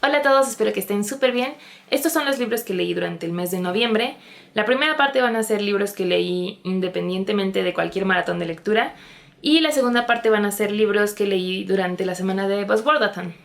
Hola a todos, espero que estén súper bien. Estos son los libros que leí durante el mes de noviembre. La primera parte van a ser libros que leí independientemente de cualquier maratón de lectura. Y la segunda parte van a ser libros que leí durante la semana de Buzzwordathon.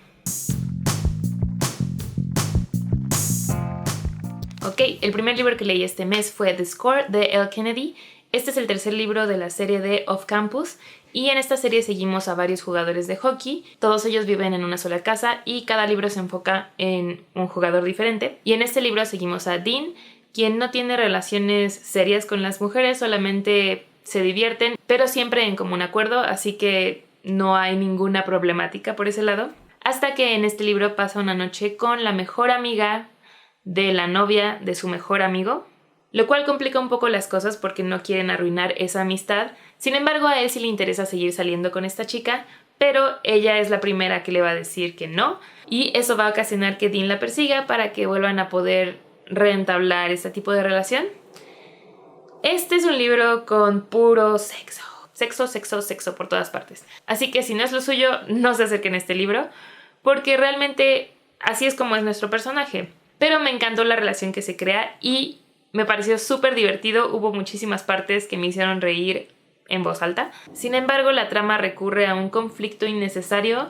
Ok, el primer libro que leí este mes fue The Score de Elle Kennedy. Este es el tercer libro de la serie de Off Campus y en esta serie seguimos a varios jugadores de hockey. Todos ellos viven en una sola casa y cada libro se enfoca en un jugador diferente. Y en este libro seguimos a Dean, quien no tiene relaciones serias con las mujeres, solamente se divierten, pero siempre en común acuerdo, así que no hay ninguna problemática por ese lado. Hasta que en este libro pasa una noche con la mejor amiga de la novia de su mejor amigo, lo cual complica un poco las cosas porque no quieren arruinar esa amistad. Sin embargo, a él sí le interesa seguir saliendo con esta chica, pero ella es la primera que le va a decir que no, y eso va a ocasionar que Dean la persiga para que vuelvan a poder reentablar este tipo de relación. Este es un libro con puro sexo. Sexo, sexo, sexo por todas partes. Así que si no es lo suyo, no se acerquen a este libro, porque realmente así es como es nuestro personaje. Pero me encantó la relación que se crea y me pareció súper divertido. Hubo muchísimas partes que me hicieron reír en voz alta. Sin embargo, la trama recurre a un conflicto innecesario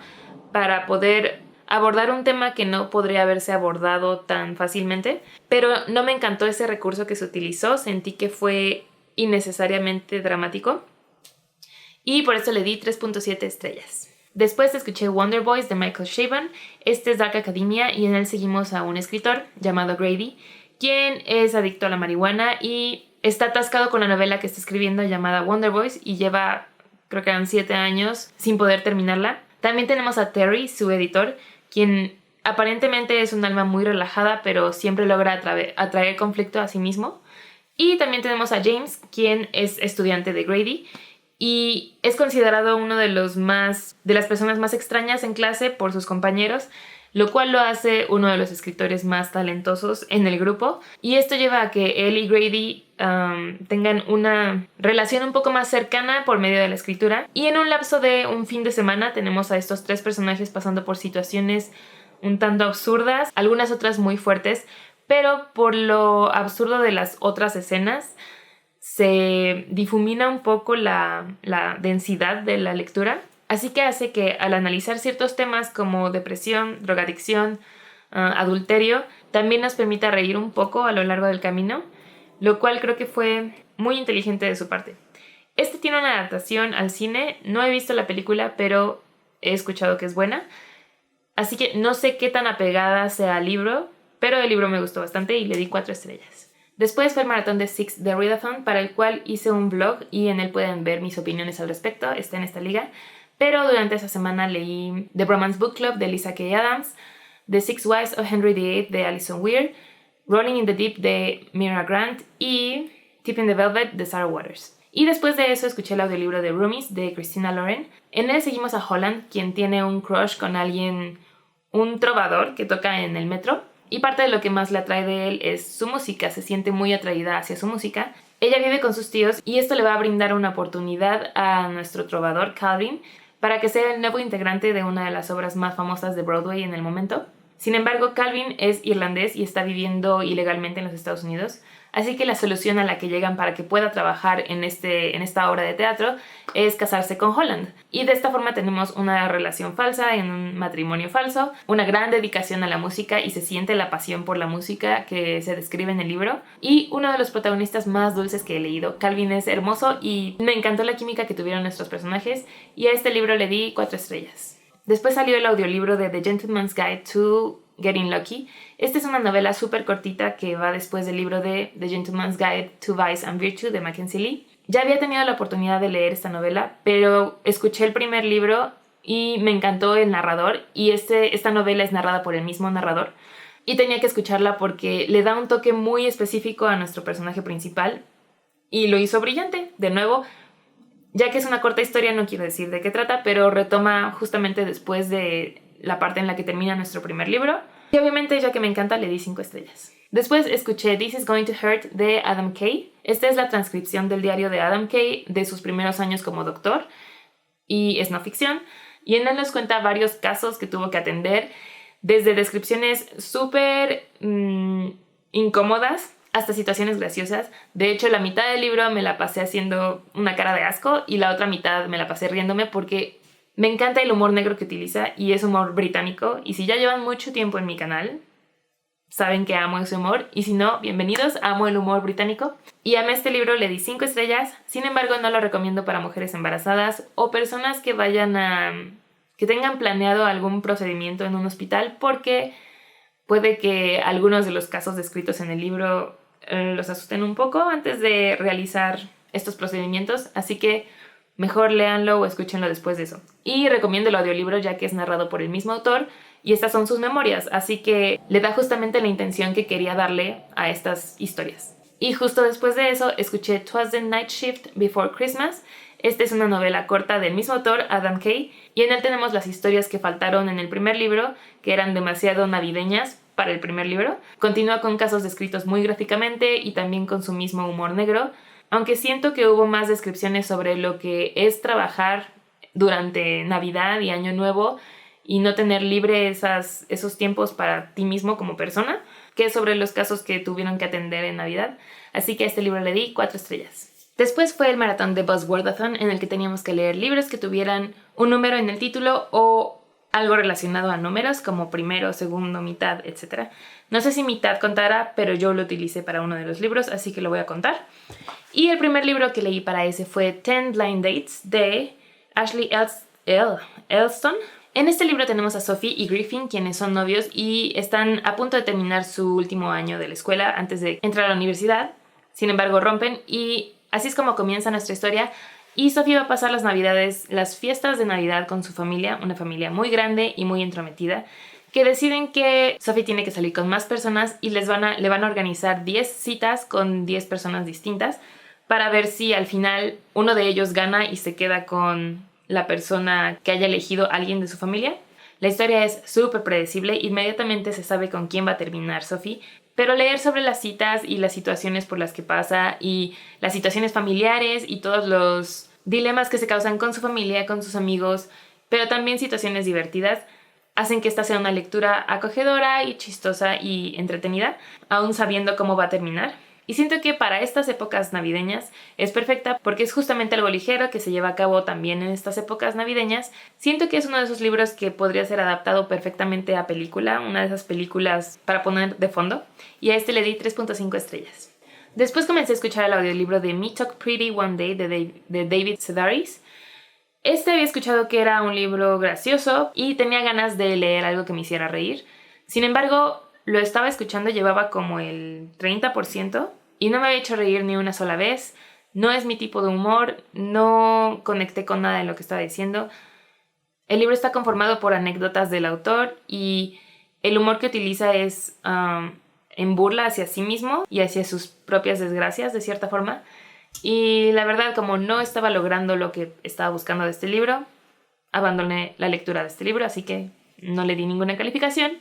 para poder abordar un tema que no podría haberse abordado tan fácilmente. Pero no me encantó ese recurso que se utilizó. Sentí que fue innecesariamente dramático. Y por eso le di 3.7 estrellas. Después escuché Wonder Boys de Michael Chabon. Este es Dark Academia y en él seguimos a un escritor llamado Grady, quien es adicto a la marihuana y está atascado con la novela que está escribiendo llamada Wonder Boys y lleva, creo que eran 7 años sin poder terminarla. También tenemos a Terry, su editor, quien aparentemente es un alma muy relajada, pero siempre logra atraer conflicto a sí mismo. Y también tenemos a James, quien es estudiante de Grady y es considerado uno de las personas más extrañas en clase por sus compañeros, lo cual lo hace uno de los escritores más talentosos en el grupo. Y esto lleva a que él y Grady tengan una relación un poco más cercana por medio de la escritura. Y en un lapso de un fin de semana tenemos a estos 3 personajes pasando por situaciones un tanto absurdas, algunas otras muy fuertes, pero por lo absurdo de las otras escenas se difumina un poco la densidad de la lectura, así que hace que al analizar ciertos temas como depresión, drogadicción, adulterio, también nos permita reír un poco a lo largo del camino, lo cual creo que fue muy inteligente de su parte. Este tiene una adaptación al cine, no he visto la película, pero he escuchado que es buena, así que no sé qué tan apegada sea al libro, pero el libro me gustó bastante y le di 4 estrellas. Después fue el maratón de Six de Readathon, para el cual hice un blog y en él pueden ver mis opiniones al respecto, está en esta liga. Pero durante esa semana leí The Bromance Book Club de Lisa K. Adams, The Six Wives of Henry VIII de Alison Weir, Rolling in the Deep de Mira Grant y Tipping the Velvet de Sarah Waters. Y después de eso escuché el audiolibro de Roomies de Christina Lauren. En él seguimos a Holland, quien tiene un crush con un trovador que toca en el metro. Y parte de lo que más le atrae de él es su música, se siente muy atraída hacia su música. Ella vive con sus tíos y esto le va a brindar una oportunidad a nuestro trovador Calvin para que sea el nuevo integrante de una de las obras más famosas de Broadway en el momento. Sin embargo, Calvin es irlandés y está viviendo ilegalmente en los Estados Unidos, así que la solución a la que llegan para que pueda trabajar en esta obra de teatro es casarse con Holland. Y de esta forma tenemos una relación falsa en un matrimonio falso, una gran dedicación a la música y se siente la pasión por la música que se describe en el libro. Y uno de los protagonistas más dulces que he leído. Calvin es hermoso y me encantó la química que tuvieron nuestros personajes y a este libro le di 4 estrellas. Después salió el audiolibro de The Gentleman's Guide to Getting Lucky. Esta es una novela súper cortita que va después del libro de The Gentleman's Guide to Vice and Virtue de Mackenzie Lee. Ya había tenido la oportunidad de leer esta novela, pero escuché el primer libro y me encantó el narrador y esta novela es narrada por el mismo narrador y tenía que escucharla porque le da un toque muy específico a nuestro personaje principal y lo hizo brillante. De nuevo, ya que es una corta historia, no quiero decir de qué trata, pero retoma justamente después de la parte en la que termina nuestro primer libro. Y obviamente, ya que me encanta, le di 5 estrellas. Después escuché This is Going to Hurt de Adam Kay. Esta es la transcripción del diario de Adam Kay de sus primeros años como doctor y es no ficción. Y en él nos cuenta varios casos que tuvo que atender desde descripciones súper incómodas hasta situaciones graciosas. De hecho, la mitad del libro me la pasé haciendo una cara de asco y la otra mitad me la pasé riéndome porque me encanta el humor negro que utiliza y es humor británico. Y si ya llevan mucho tiempo en mi canal, saben que amo ese humor. Y si no, bienvenidos, amo el humor británico. Y amé este libro, le di 5 estrellas. Sin embargo, no lo recomiendo para mujeres embarazadas o personas que que tengan planeado algún procedimiento en un hospital, porque puede que algunos de los casos descritos en el libro los asusten un poco antes de realizar estos procedimientos, así que mejor léanlo o escúchenlo después de eso. Y recomiendo el audiolibro ya que es narrado por el mismo autor y estas son sus memorias, así que le da justamente la intención que quería darle a estas historias. Y justo después de eso escuché "'Twas the Night Shift Before Christmas". Esta es una novela corta del mismo autor, Adam Kay, y en él tenemos las historias que faltaron en el primer libro, que eran demasiado navideñas para el primer libro. Continúa con casos descritos muy gráficamente y también con su mismo humor negro, aunque siento que hubo más descripciones sobre lo que es trabajar durante Navidad y Año Nuevo y no tener libre esos tiempos para ti mismo como persona, que sobre los casos que tuvieron que atender en Navidad. Así que a este libro le di 4 estrellas. Después fue el maratón de Buzzwordathon, en el que teníamos que leer libros que tuvieran un número en el título o algo relacionado a números, como primero, segundo, mitad, etc. No sé si mitad contara, pero yo lo utilicé para uno de los libros, así que lo voy a contar. Y el primer libro que leí para ese fue 10 Blind Dates de Ashley Elston. En este libro tenemos a Sophie y Griffin, quienes son novios y están a punto de terminar su último año de la escuela antes de entrar a la universidad. Sin embargo, rompen y así es como comienza nuestra historia. Y Sophie va a pasar las navidades, las fiestas de Navidad con su familia, una familia muy grande y muy entrometida, que deciden que Sophie tiene que salir con más personas y le van a organizar 10 citas con 10 personas distintas para ver si al final uno de ellos gana y se queda con la persona que haya elegido alguien de su familia. La historia es súper predecible, inmediatamente se sabe con quién va a terminar Sophie, pero leer sobre las citas y las situaciones por las que pasa y las situaciones familiares y todos los dilemas que se causan con su familia, con sus amigos, pero también situaciones divertidas, hacen que esta sea una lectura acogedora y chistosa y entretenida, aún sabiendo cómo va a terminar. Y siento que para estas épocas navideñas es perfecta porque es justamente algo ligero que se lleva a cabo también en estas épocas navideñas. Siento que es uno de esos libros que podría ser adaptado perfectamente a película, una de esas películas para poner de fondo, y a este le di 3.5 estrellas. Después comencé a escuchar el audiolibro de Me Talk Pretty One Day de David Sedaris. Este había escuchado que era un libro gracioso y tenía ganas de leer algo que me hiciera reír. Sin embargo, lo estaba escuchando, llevaba como el 30% y no me había hecho reír ni una sola vez. No es mi tipo de humor, no conecté con nada de lo que estaba diciendo. El libro está conformado por anécdotas del autor y el humor que utiliza es en burla hacia sí mismo y hacia sus propias desgracias, de cierta forma. Y la verdad, como no estaba logrando lo que estaba buscando de este libro, abandoné la lectura de este libro, así que no le di ninguna calificación.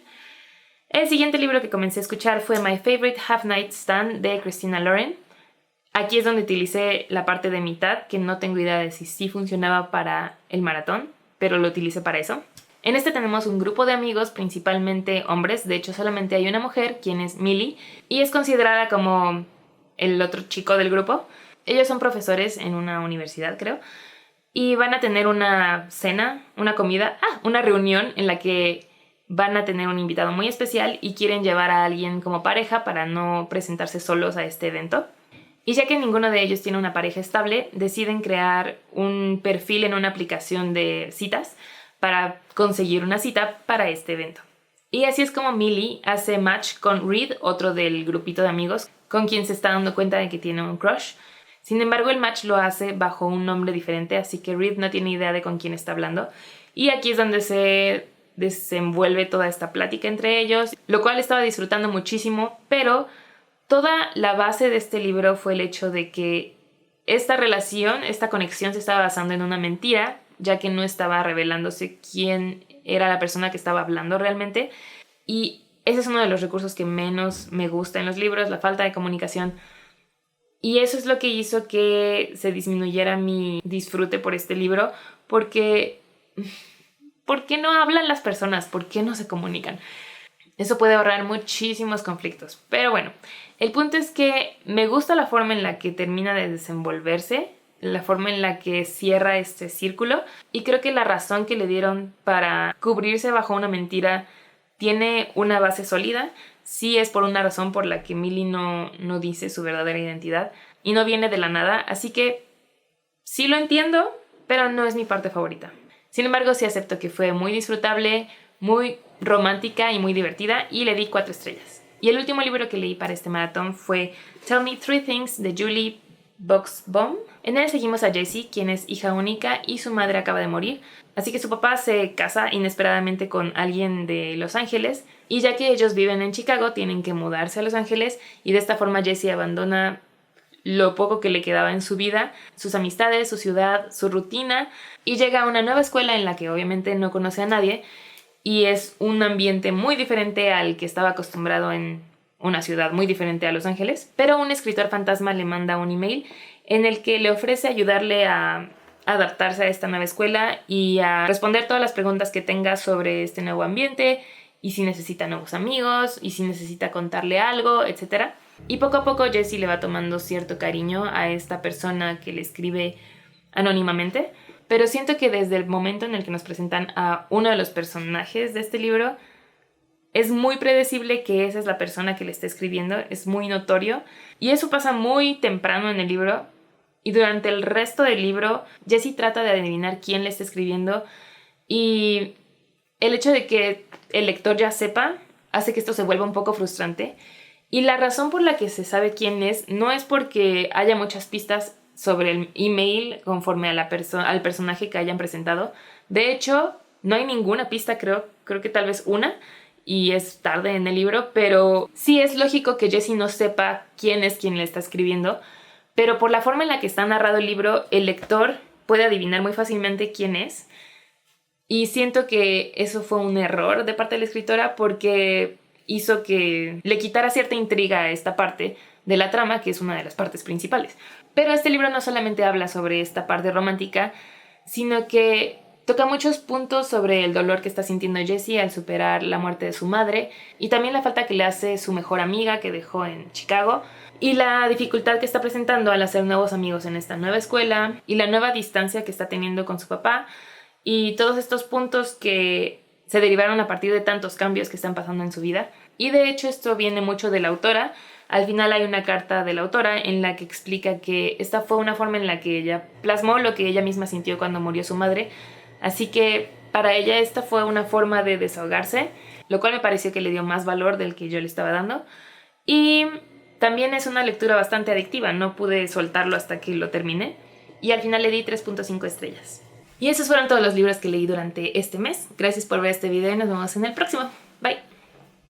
El siguiente libro que comencé a escuchar fue My Favorite Half Night Stand de Christina Lauren. Aquí es donde utilicé la parte de mitad, que no tengo idea de si sí funcionaba para el maratón, pero lo utilicé para eso. En este tenemos un grupo de amigos, principalmente hombres, de hecho solamente hay una mujer, quien es Millie, y es considerada como el otro chico del grupo. Ellos son profesores en una universidad, creo, y van a tener una cena, una comida, una reunión en la que van a tener un invitado muy especial y quieren llevar a alguien como pareja para no presentarse solos a este evento. Y ya que ninguno de ellos tiene una pareja estable, deciden crear un perfil en una aplicación de citas para conseguir una cita para este evento. Y así es como Millie hace match con Reed, otro del grupito de amigos, con quien se está dando cuenta de que tiene un crush. Sin embargo, el match lo hace bajo un nombre diferente, así que Reed no tiene idea de con quién está hablando. Y aquí es donde se desenvuelve toda esta plática entre ellos, lo cual estaba disfrutando muchísimo, pero toda la base de este libro fue el hecho de que esta relación, esta conexión se estaba basando en una mentira, ya que no estaba revelándose quién era la persona que estaba hablando realmente. Y ese es uno de los recursos que menos me gusta en los libros, la falta de comunicación. Y eso es lo que hizo que se disminuyera mi disfrute por este libro, porque ¿por qué no hablan las personas? ¿Por qué no se comunican? Eso puede ahorrar muchísimos conflictos. Pero bueno, el punto es que me gusta la forma en la que termina de desenvolverse, la forma en la que cierra este círculo, y creo que la razón que le dieron para cubrirse bajo una mentira tiene una base sólida. Sí es por una razón por la que Millie no dice su verdadera identidad y no viene de la nada, así que sí lo entiendo, pero no es mi parte favorita. Sin embargo, sí acepto que fue muy disfrutable, muy romántica y muy divertida, y le di 4 estrellas. Y el último libro que leí para este maratón fue Tell Me Three Things de Julie Buxbaum. En él seguimos a Jessie, quien es hija única y su madre acaba de morir, así que su papá se casa inesperadamente con alguien de Los Ángeles, y ya que ellos viven en Chicago tienen que mudarse a Los Ángeles, y de esta forma Jessie abandona lo poco que le quedaba en su vida, sus amistades, su ciudad, su rutina, y llega a una nueva escuela en la que obviamente no conoce a nadie, y es un ambiente muy diferente al que estaba acostumbrado en una ciudad muy diferente a Los Ángeles, pero un escritor fantasma le manda un email en el que le ofrece ayudarle a adaptarse a esta nueva escuela y a responder todas las preguntas que tenga sobre este nuevo ambiente, y si necesita nuevos amigos, y si necesita contarle algo, etc. Y poco a poco Jessie le va tomando cierto cariño a esta persona que le escribe anónimamente, pero siento que desde el momento en el que nos presentan a uno de los personajes de este libro, es muy predecible que esa es la persona que le está escribiendo, es muy notorio, y eso pasa muy temprano en el libro, y durante el resto del libro Jessie trata de adivinar quién le está escribiendo, y el hecho de que el lector ya sepa hace que esto se vuelva un poco frustrante, y la razón por la que se sabe quién es no es porque haya muchas pistas sobre el email conforme a al personaje que hayan presentado. De hecho, no hay ninguna pista, creo que tal vez una, y es tarde en el libro, pero sí es lógico que Jessie no sepa quién es quien le está escribiendo, pero por la forma en la que está narrado el libro, el lector puede adivinar muy fácilmente quién es, y siento que eso fue un error de parte de la escritora porque hizo que le quitara cierta intriga a esta parte de la trama, que es una de las partes principales. Pero este libro no solamente habla sobre esta parte romántica, sino que toca muchos puntos sobre el dolor que está sintiendo Jessie al superar la muerte de su madre, y también la falta que le hace su mejor amiga que dejó en Chicago, y la dificultad que está presentando al hacer nuevos amigos en esta nueva escuela, y la nueva distancia que está teniendo con su papá, y todos estos puntos que se derivaron a partir de tantos cambios que están pasando en su vida. Y de hecho esto viene mucho de la autora. Al final hay una carta de la autora en la que explica que esta fue una forma en la que ella plasmó lo que ella misma sintió cuando murió su madre. Así que para ella esta fue una forma de desahogarse, lo cual me pareció que le dio más valor del que yo le estaba dando. Y también es una lectura bastante adictiva, no pude soltarlo hasta que lo terminé. Y al final le di 3.5 estrellas. Y esos fueron todos los libros que leí durante este mes. Gracias por ver este video y nos vemos en el próximo. Bye.